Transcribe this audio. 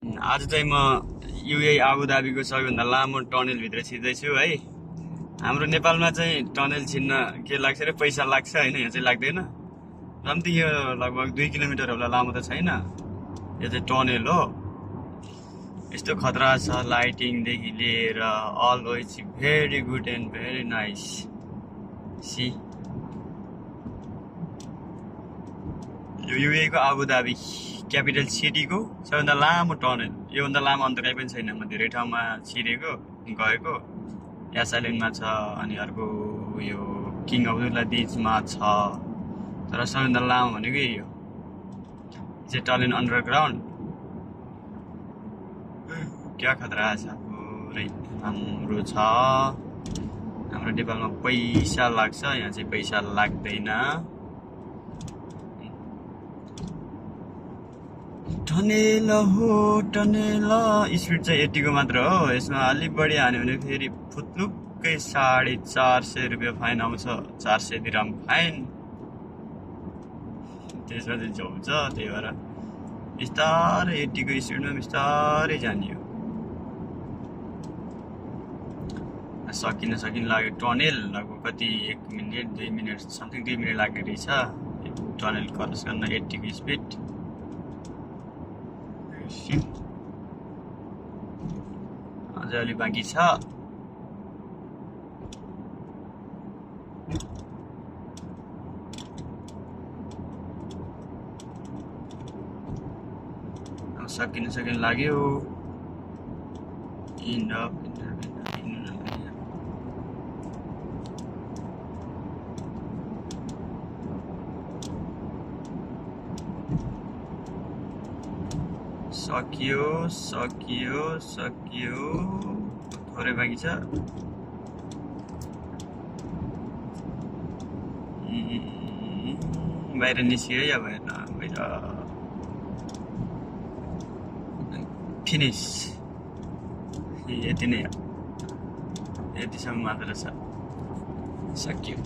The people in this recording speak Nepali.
आज चाहिँ म युएई आबुधाबीको सबैभन्दा लामो टनेलभित्र छिर्दैछु है। हाम्रो नेपालमा चाहिँ टनेल छिर्न के लाग्छ रे, पैसा लाग्छ होइन, यहाँ चाहिँ लाग्दैन। जम्ती यो लगभग 2 किलोमिटर होला, लामो त छैन। यो चाहिँ टनेल हो। यस्तो खतरा छ, लाइटिङदेखि लिएर always very good and very nice. See यो युएई को आबुधाबी क्यापिटल सिटीको सबैभन्दा लामो टनेल। योभन्दा लामो अन्त कहीँ पनि छैन। म धेरै ठाउँमा छिरेको गएको, यासालिनमा छ, अनि अर्को यो किङ अब्दुल्लादिजमा छ, तर सबैभन्दा लामो भनेको यही हो। चाहिँ टनेल अन्डरग्राउन्ड। क्या खतरा छ, पुरै राम्रो छ। हाम्रो नेपालमा पैसा लाग्छ, यहाँ चाहिँ पैसा लाग्दैन। टनेल हो टनेल, स्पिड चाहिँ 80 को मात्र हो। यसमा अलिक बढी हान्यो भने फेरि फुत्लुक्कै 450 रुपियाँ फाइन आउँछ। 400 दिरहम फाइन। त्यसमा चाहिँ झौछ, त्यही भएर बिस्तारै 80 को स्पिडमा बिस्तारै जाने हो। सकिन लाग्यो टनेल। लगभग कति 1 मिनट 2 मिनट समथिङ 2 मिनट लाग्ने रहेछ टनेल क्रस गर्न 80 को स्पिड। अझै अलि बाँकी छ। सकिन लाग्यो। सकियो थोरै बाँकी छ। बाहिर निस्क्यो या बाहिर फिनिस। यति नै हो, यतिसम्म मात्र छ। सकियो।